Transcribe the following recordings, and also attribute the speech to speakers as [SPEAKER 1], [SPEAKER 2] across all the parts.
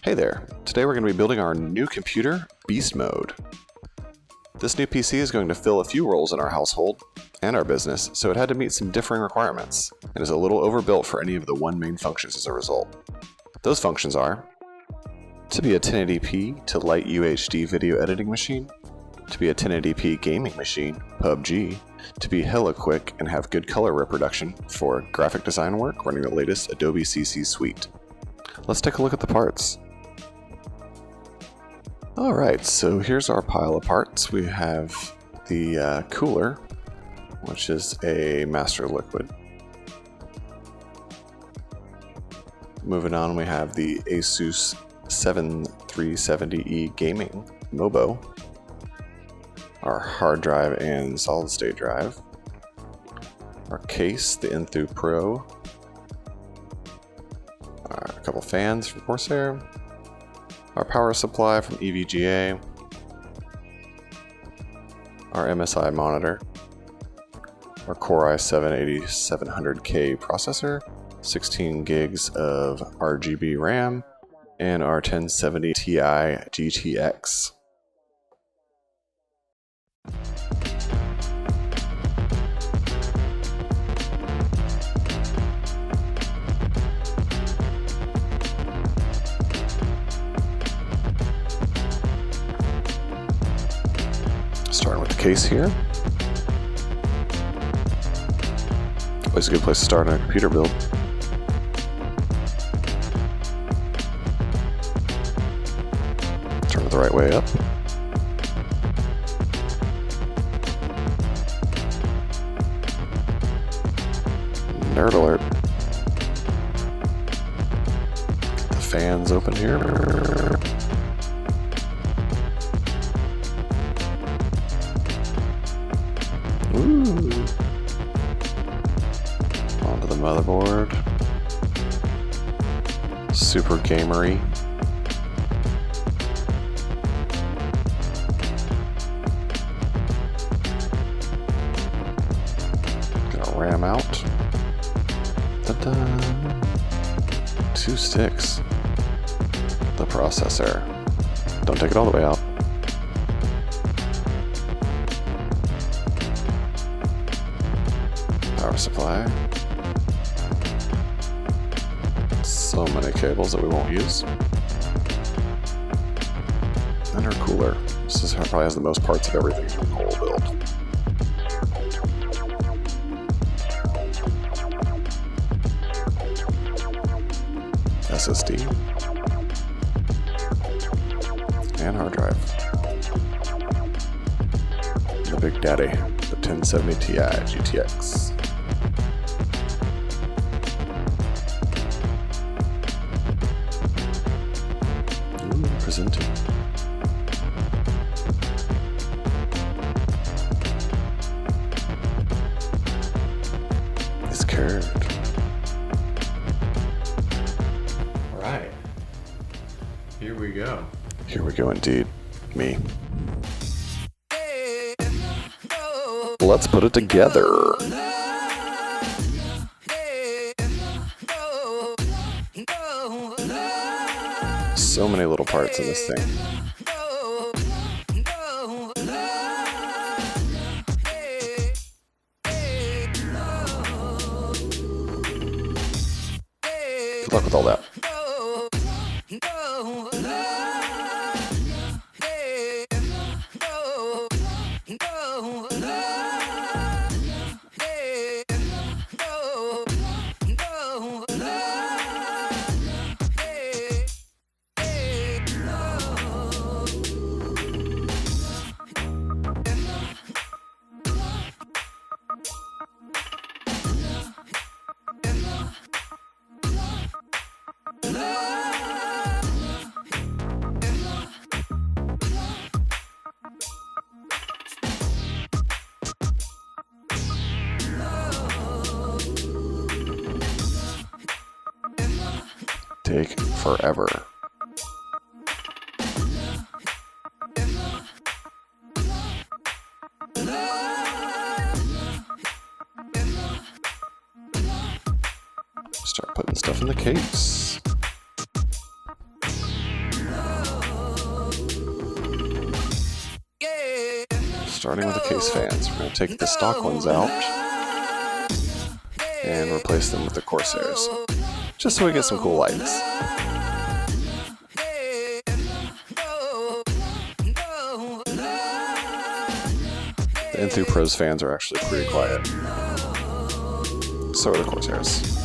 [SPEAKER 1] Hey there, today we're going to be building our new computer, Beastmode. This new PC is going to fill a few roles in our household and our business, so it had to meet some differing requirements, and is a little overbuilt for any of the one main functions as a result. Those functions are to be a 1080p to light UHD video editing machine, to be a 1080p gaming machine, PUBG, to be hella quick and have good color reproduction for graphic design work running the latest Adobe CC suite. Let's take a look at the parts. Alright, so here's our pile of parts. We have the cooler, which is a master liquid. Moving on, we have the Asus 7370E Gaming Mobo, our hard drive and solid state drive, our case, the Enthoo Pro, a couple fans from Corsair, our power supply from EVGA, our MSI monitor, our Core i7-8700K processor, 16 gigs of RGB RAM, and our 1070 Ti GTX. Starting with the case here. Always a good place to start on a computer build. Turn it the right way up. Nerd alert. Get the fans open here. Ooh. Onto the motherboard. Super gamery. Gonna RAM out. Ta-da. 2 sticks. The processor. Don't take it all the way out. Power supply. So many cables that we won't use. And our cooler. This is probably has the most parts of everything in the whole build. SSD. And hard drive. The Big Daddy, the 1070 Ti GTX. Presenting. It's curved. Alright. Here we go. Here we go indeed. Me. Let's put it together. So many little parts in this thing. Good luck with all that. Take forever. Start putting stuff in the case. Starting with the case fans, we're going to take the stock ones out and replace them with the Corsairs, just so we get some cool lights. The N2 Pros fans are actually pretty quiet. So are the Corsairs.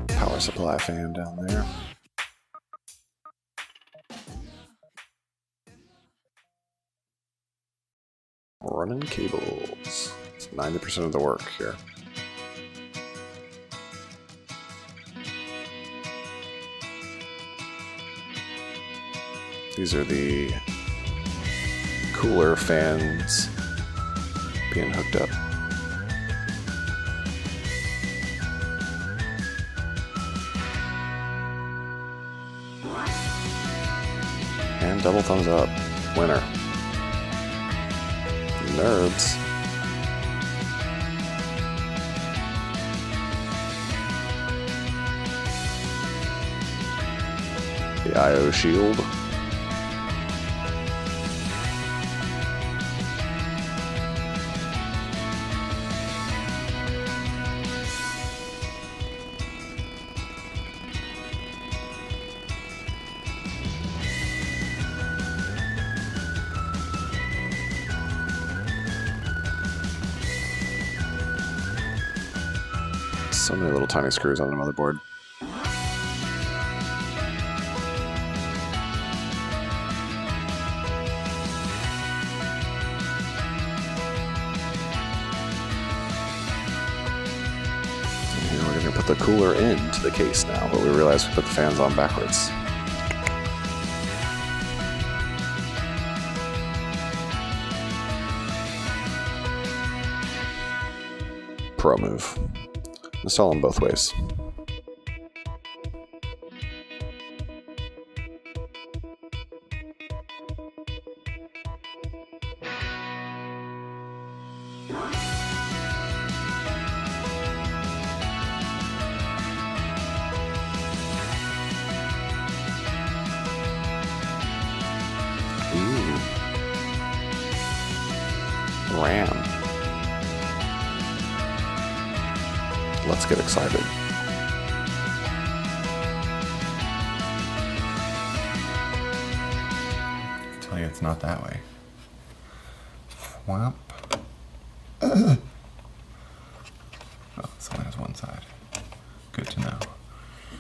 [SPEAKER 1] Power supply fan down there. Running cables. It's 90% of the work here. These are the cooler fans being hooked up. And double thumbs up. Winner. Nerds. The IO shield. So many little tiny screws on the motherboard. And here we're going to put the cooler into the case now, but we realized we put the fans on backwards. Pro move. Install them both ways. Ooh. RAM. Let's get excited. I tell you, it's not that way. Whomp. Oh, this only has one side. Good to know.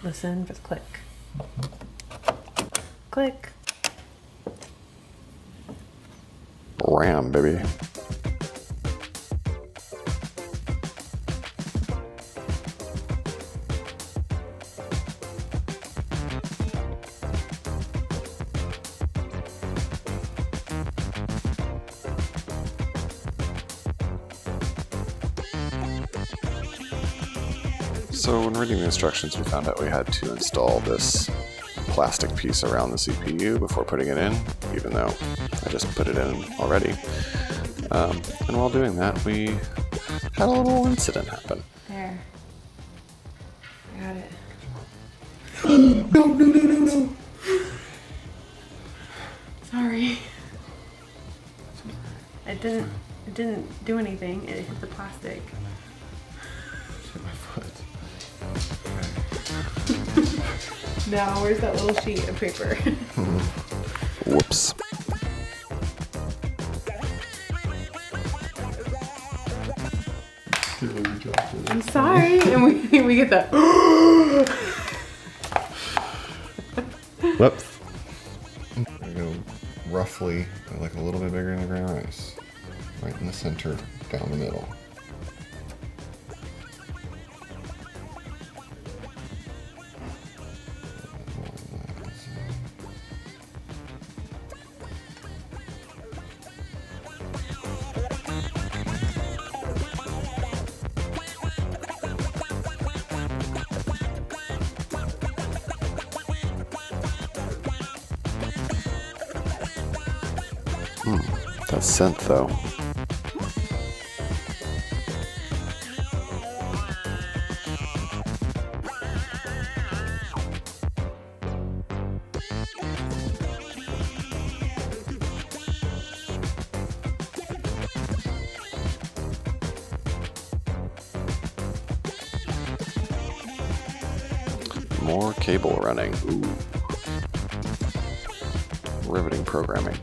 [SPEAKER 2] Listen for the click. Click.
[SPEAKER 1] RAM, baby. So when reading the instructions, we found out we had to install this plastic piece around the CPU before putting it in, even though I just put it in already. And while doing that, we had a little incident happen.
[SPEAKER 2] There. I got it. No. Sorry. It didn't do anything. It hit the plastic.
[SPEAKER 1] Hit my foot.
[SPEAKER 2] Now, where's that little sheet of paper?
[SPEAKER 1] Whoops.
[SPEAKER 2] I'm sorry. And we get that.
[SPEAKER 1] Whoops. I go roughly, like a little bit bigger than the ground ice. Right in the center, down the middle. synth though. More cable running. Ooh. Riveting programming.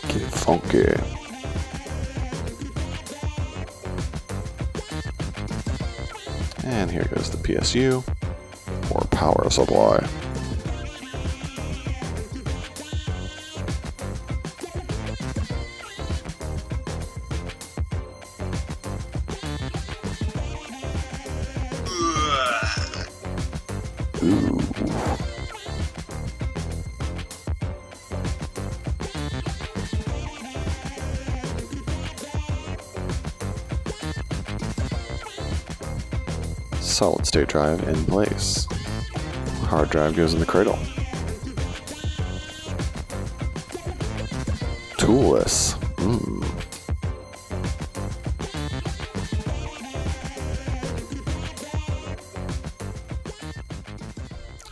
[SPEAKER 1] Get funky. And here goes the PSU, or power supply. Ooh. Solid state drive in place. Hard drive goes in the cradle. Toolless.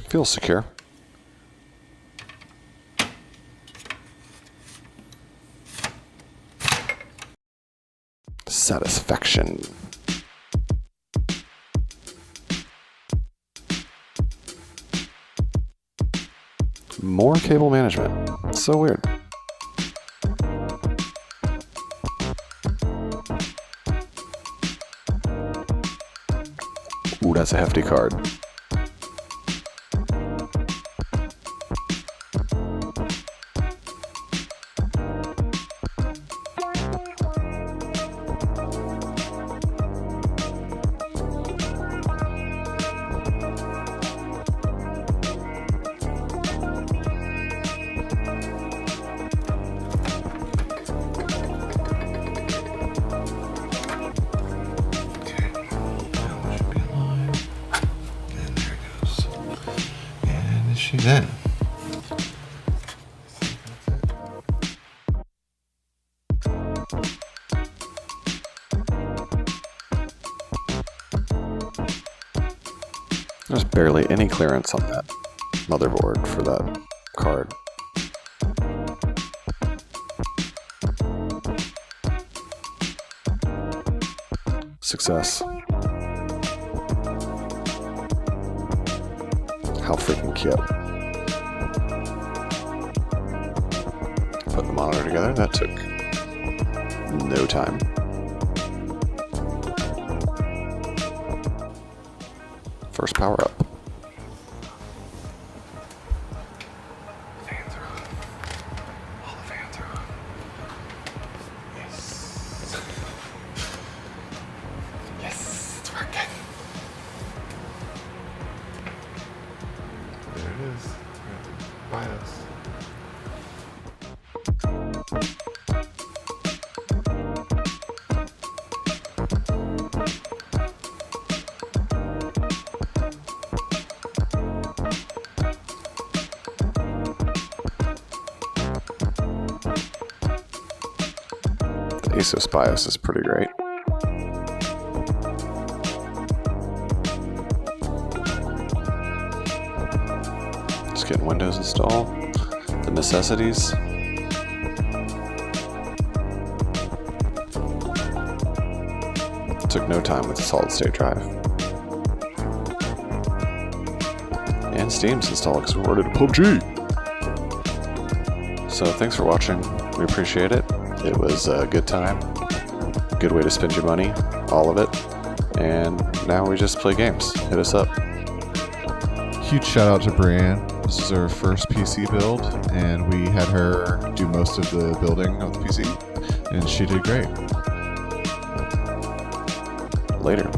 [SPEAKER 1] Feels secure. Satisfaction. More cable management. So weird. Ooh, that's a hefty card. She's in. There's barely any clearance on that motherboard for that card. Success. How freaking cute. Put the monitor together, that took no time. First power up.
[SPEAKER 3] Fans are on. All the fans are on. Yes. Yes, it's working. There it is. BIOS.
[SPEAKER 1] The ASUS BIOS is pretty great. Just getting Windows installed. The necessities. Took no time with the solid state drive. And Steam's installed because we ordered a PUBG. So thanks for watching. We appreciate it. It was a good time. Good way to spend your money. All of it. And now we just play games. Hit us up.
[SPEAKER 3] Huge shout out to Brianne. This is her first PC build, and we had her do most of the building of the PC, and she did great.
[SPEAKER 1] Later.